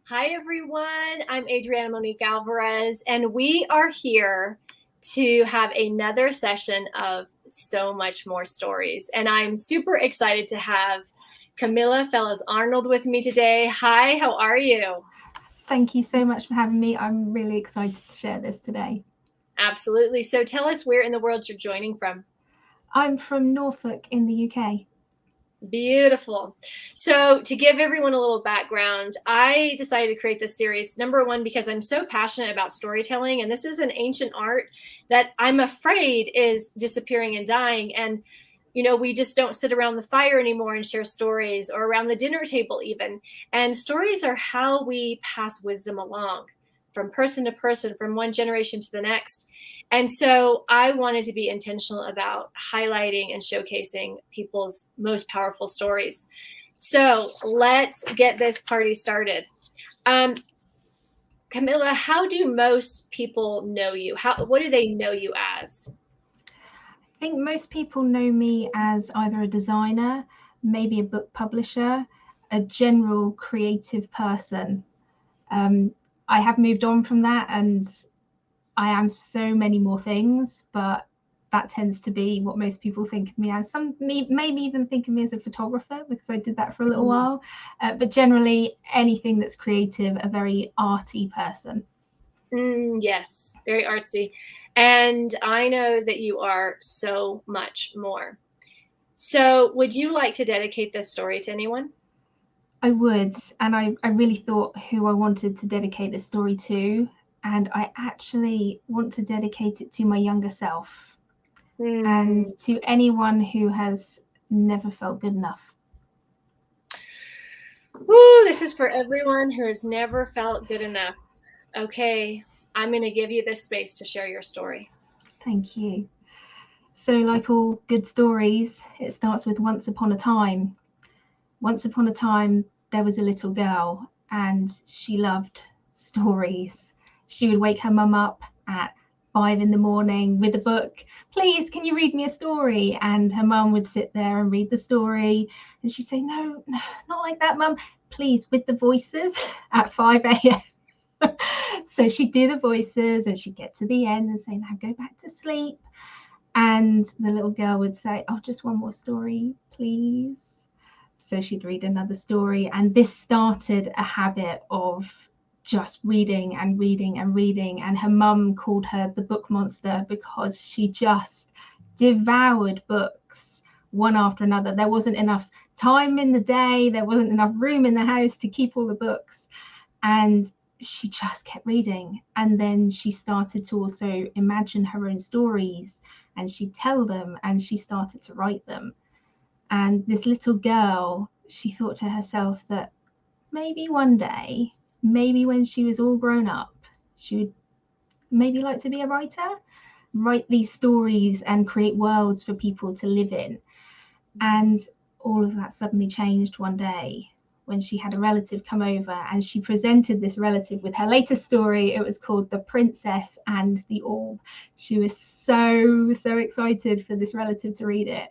Hi, everyone. I'm Adriana Monique Alvarez, and we are here to have another session of so much more stories. And I'm super excited to have Camilla Fellas Arnold with me today. Hi, how are you? Thank you so much for having me. I'm really excited to share this today. Absolutely. So tell us where in the world you're joining from. I'm from Norfolk in the UK. Beautiful. So, to give everyone a little background, I decided to create this series, number one, because I'm so passionate about storytelling. And this is an ancient art that I'm afraid is disappearing and dying. And, we just don't sit around the fire anymore and share stories or around the dinner table, even. And stories are how we pass wisdom along from person to person, from one generation to the next. And so I wanted to be intentional about highlighting and showcasing people's most powerful stories. So let's get this party started. Camilla, how do most people know you? What do they know you as? I think most people know me as either a designer, maybe a book publisher, a general creative person. I have moved on from that and I am so many more things, but that tends to be what most people think of me as. Some maybe even think of me as a photographer because I did that for a little while. But generally, anything that's creative, a very arty person. Yes, very artsy. And I know that you are so much more. So, would you like to dedicate this story to anyone? I would, and I really thought who I wanted to dedicate this story to, and I actually want to dedicate it to my younger self and to anyone who has never felt good enough. Woo, this is for everyone who has never felt good enough. Okay, I'm going to give you this space to share your story. Thank you. So, like all good stories, it starts with once upon a time. Once upon a time, there was a little girl, and she loved stories. She would wake her mum up at 5 in the morning with a book. Please, can you read me a story? And her mum would sit there and read the story. And she'd say, no, not like that, mum. Please, with the voices at 5 a.m. So she'd do the voices and she'd get to the end and say, now go back to sleep. And the little girl would say, oh, just one more story, please. So she'd read another story. And this started a habit of just reading and reading and reading. And her mum called her the book monster because she just devoured books one after another. There wasn't enough time in the day. There wasn't enough room in the house to keep all the books. And she just kept reading. And then she started to also imagine her own stories and she'd tell them and she started to write them. And this little girl, she thought to herself that maybe one day, maybe when she was all grown up, she would maybe like to be a writer, write these stories and create worlds for people to live in. And all of that suddenly changed one day when she had a relative come over and she presented this relative with her latest story. It was called The Princess and the Orb. She was so excited for this relative to read it.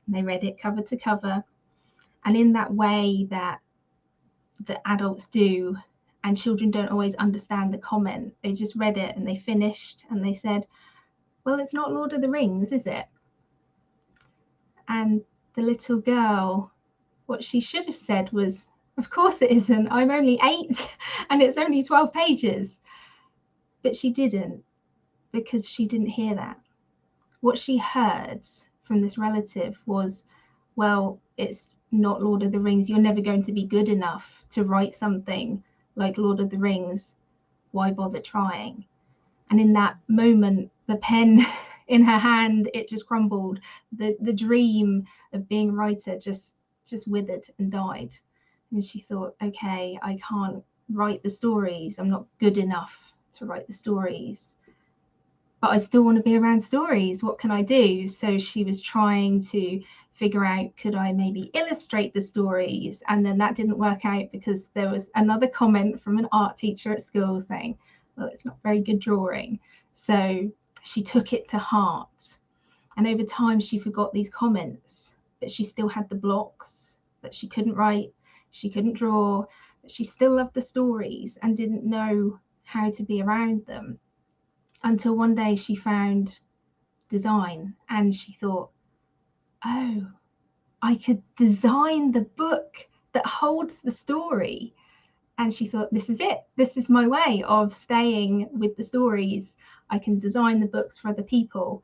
And they read it cover to cover. And in that way that adults do, and children don't always understand the comment, they just read it and they finished and they said, well, it's not Lord of the Rings, is it? And the little girl, what she should have said was, of course it isn't. I'm only 8 and it's only 12 pages. But she didn't, because she didn't hear that. What she heard from this relative was, well, it's not Lord of the Rings. You're never going to be good enough to write something like Lord of the Rings. Why bother trying? And in that moment, the pen in her hand, it just crumbled. The dream of being a writer just withered and died. And she thought, okay, I can't write the stories. I'm not good enough to write the stories. But I still want to be around stories. What can I do? So she was trying to figure out, could I maybe illustrate the stories? And then that didn't work out because there was another comment from an art teacher at school saying, well, it's not very good drawing. So she took it to heart. And over time, she forgot these comments, but she still had the blocks that she couldn't write, she couldn't draw, She still loved the stories and didn't know how to be around them, until one day she found design and she thought, oh, I could design the book that holds the story. And she thought, this is it. This is my way of staying with the stories. I can design the books for other people.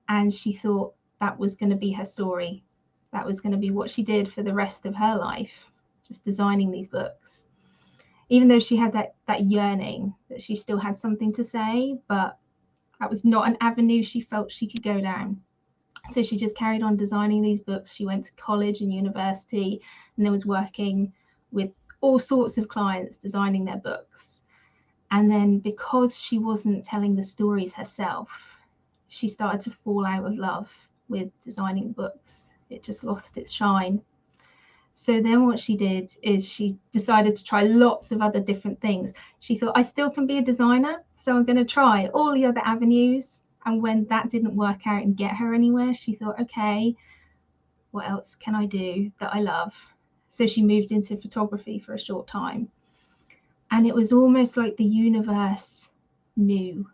And she thought that was going to be her story. That was going to be what she did for the rest of her life, just designing these books. Even though she had that yearning that she still had something to say, but that was not an avenue she felt she could go down. So she just carried on designing these books. She went to college and university and then was working with all sorts of clients designing their books. And then because she wasn't telling the stories herself, she started to fall out of love with designing books. It just lost its shine. So then what she did is she decided to try lots of other different things. She thought, I still can be a designer, so I'm going to try all the other avenues. And when that didn't work out and get her anywhere, she thought, okay, what else can I do that I love? So she moved into photography for a short time. And it was almost like the universe knew.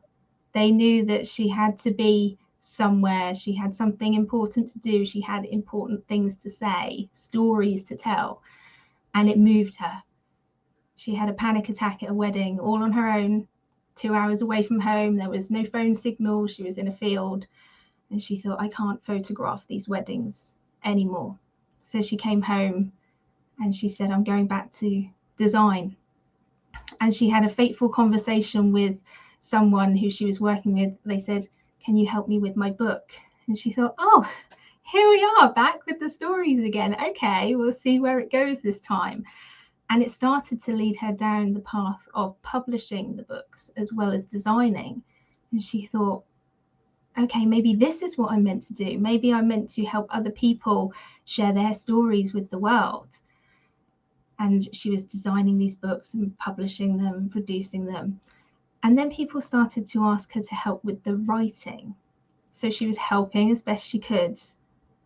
They knew that she had to be somewhere. She had something important to do. She had important things to say, stories to tell. And it moved her. She had a panic attack at a wedding all on her own, 2 hours away from home. There was no phone signal. She was in a field. And she thought, I can't photograph these weddings anymore. So she came home and she said, I'm going back to design. And she had a fateful conversation with someone who she was working with. They said, can you help me with my book? And she thought, oh, here we are back with the stories again. Okay, we'll see where it goes this time. And it started to lead her down the path of publishing the books as well as designing. And she thought, okay, maybe this is what I'm meant to do. Maybe I'm meant to help other people share their stories with the world. And she was designing these books and publishing them, producing them. And then people started to ask her to help with the writing. So she was helping as best she could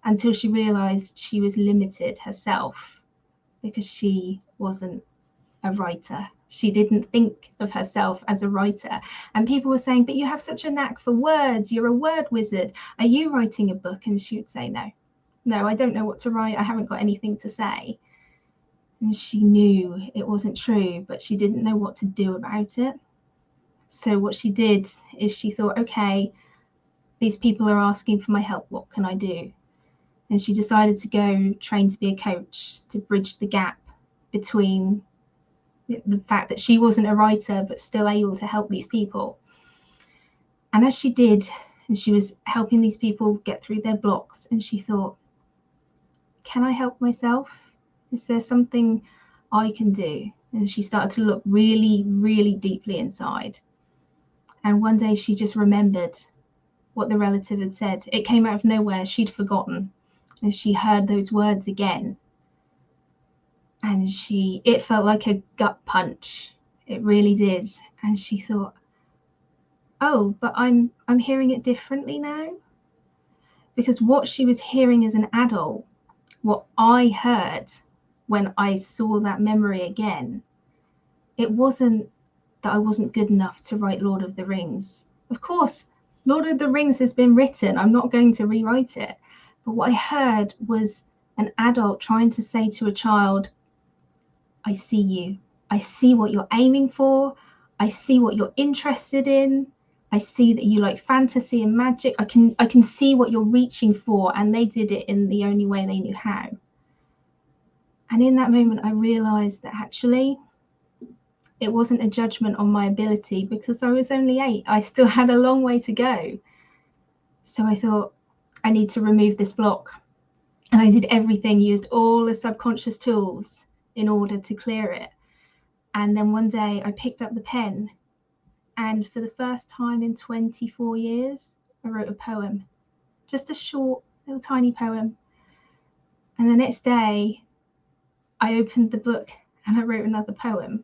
until she realized she was limited herself because she wasn't a writer. She didn't think of herself as a writer. And people were saying, but you have such a knack for words. You're a word wizard. Are you writing a book? And she would say, no, I don't know what to write. I haven't got anything to say. And she knew it wasn't true, but she didn't know what to do about it. So what she did is she thought, okay, these people are asking for my help. What can I do? And she decided to go train to be a coach to bridge the gap between the fact that she wasn't a writer, but still able to help these people. And as she did, and she was helping these people get through their blocks, and she thought, can I help myself? Is there something I can do? And she started to look really, really deeply inside. And one day she just remembered what the relative had said. It came out of nowhere. She'd forgotten. And she heard those words again. And it felt like a gut punch. It really did. And she thought, oh, but I'm hearing it differently now. Because what she was hearing as an adult, what I heard when I saw that memory again, it wasn't that I wasn't good enough to write Lord of the Rings. Of course, Lord of the Rings has been written. I'm not going to rewrite it. But what I heard was an adult trying to say to a child, I see you. I see what you're aiming for. I see what you're interested in. I see that you like fantasy and magic. I can see what you're reaching for. And they did it in the only way they knew how. And in that moment, I realized that actually it wasn't a judgment on my ability because I was only 8. I still had a long way to go. So I thought, I need to remove this block. And I did everything, used all the subconscious tools in order to clear it. And then one day I picked up the pen, and for the first time in 24 years, I wrote a poem, just a short little tiny poem. And the next day I opened the book and I wrote another poem.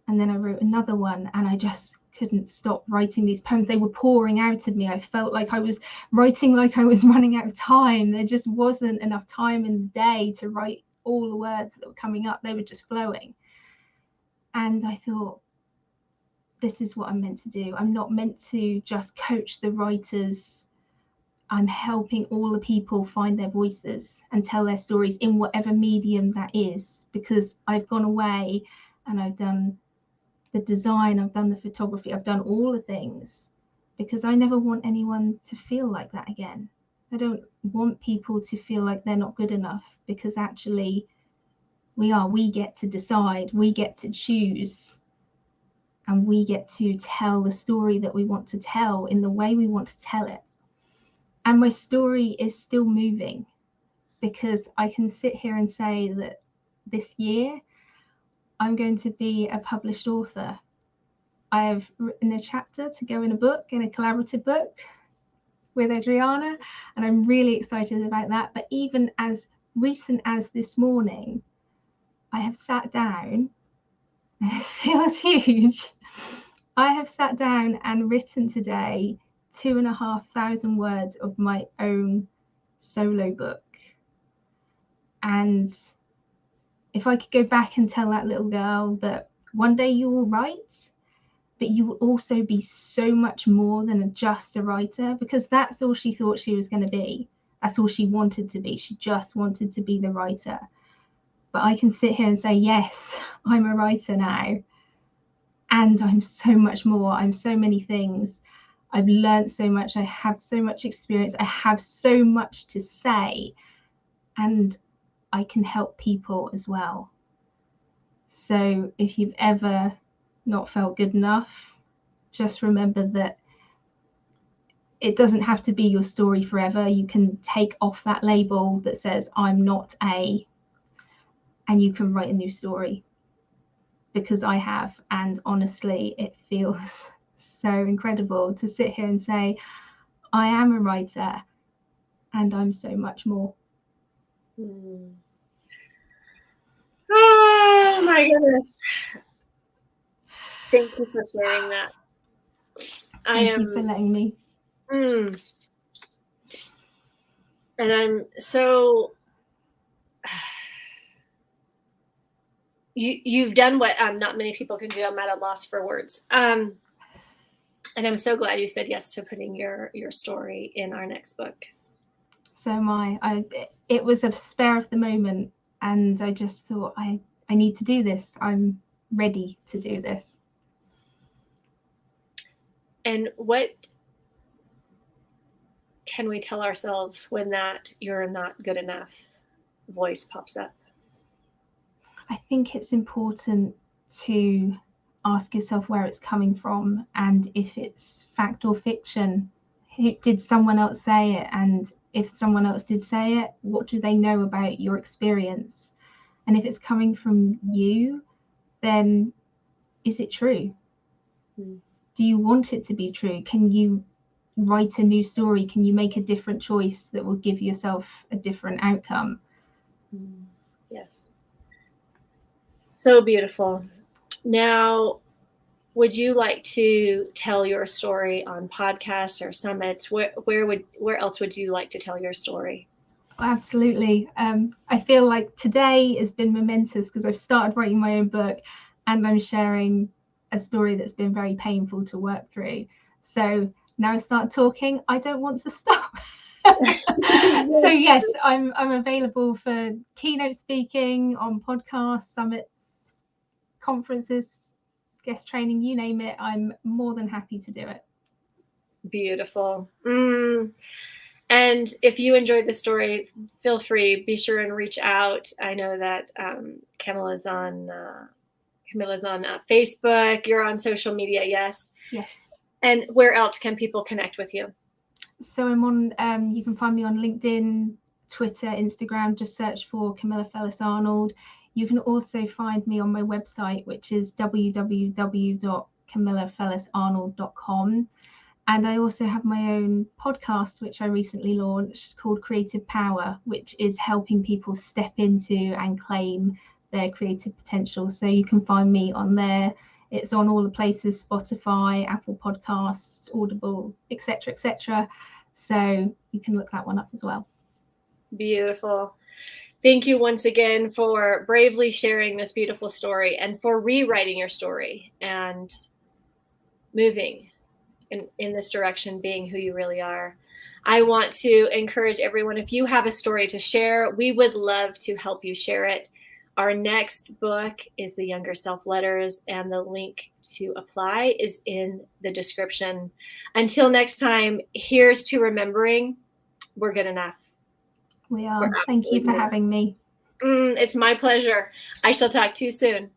And then I wrote another one, and I just couldn't stop writing these poems. They were pouring out of me. I felt like I was writing like I was running out of time. There just wasn't enough time in the day to write all the words that were coming up. They were just flowing. And I thought, this is what I'm meant to do. I'm not meant to just coach the writers. I'm helping all the people find their voices and tell their stories in whatever medium that is, because I've gone away and I've done the design, I've done the photography, I've done all the things, because I never want anyone to feel like that again. I don't want people to feel like they're not good enough, because actually we get to decide, we get to choose, and we get to tell the story that we want to tell in the way we want to tell it. And my story is still moving, because I can sit here and say that this year I'm going to be a published author. I have written a chapter to go in a book, in a collaborative book with Adriana, and I'm really excited about that. But even as recent as this morning, I have sat down, and this feels huge, I have sat down and written today 2,500 words of my own solo book. And if I could go back and tell that little girl that one day you will write, but you will also be so much more than just a writer, because that's all she thought she was going to be. That's all she wanted to be. She just wanted to be the writer. But I can sit here and say, yes, I'm a writer now. And I'm so much more. I'm so many things. I've learned so much. I have so much experience. I have so much to say. And I can help people as well. So if you've ever not felt good enough, just remember that it doesn't have to be your story forever. You can take off that label that says I'm not a, and you can write a new story, because I have. And honestly, it feels so incredible to sit here and say I am a writer and I'm so much more. Oh my goodness. Thank you for sharing that. Thank you for letting me. And I'm so, you've done what not many people can do. I'm at a loss for words. And I'm so glad you said yes to putting your story in our next book. So am I. It was a spur of the moment, and I just thought I need to do this. I'm ready to do this. And what can we tell ourselves when that you're not good enough voice pops up? I think it's important to ask yourself where it's coming from, and if it's fact or fiction. Did someone else say it? And if someone else did say it, what do they know about your experience? And if it's coming from you, then is it true? Do you want it to be true? Can you write a new story? Can you make a different choice that will give yourself a different outcome? Yes. So beautiful. Now, would you like to tell your story on podcasts or summits? Where else would you like to tell your story? Absolutely. I feel like today has been momentous, because I've started writing my own book and I'm sharing a story that's been very painful to work through. So now I start talking, I don't want to stop. So yes, I'm available for keynote speaking on podcasts, summits, conferences, guest training, you name it. I'm more than happy to do it. Beautiful. And if you enjoyed the story, feel free, be sure and reach out. I know that Camilla's on Facebook. You're on social media, yes? Yes. And where else can people connect with you? So I'm on, you can find me on LinkedIn, Twitter, Instagram, just search for Camilla Fellis Arnold. You can also find me on my website, which is www.camillafellisarnold.com. And I also have my own podcast, which I recently launched, called Creative Power, which is helping people step into and claim their creative potential. So you can find me on there. It's on all the places: Spotify, Apple Podcasts, Audible, etc., etc. So you can look that one up as well. Beautiful. Thank you once again for bravely sharing this beautiful story and for rewriting your story and moving in this direction, being who you really are. I want to encourage everyone, if you have a story to share, we would love to help you share it. Our next book is The Younger Self Letters, and the link to apply is in the description. Until next time, here's to remembering we're good enough. We are. Thank you for having me. It's my pleasure. I shall talk to you soon.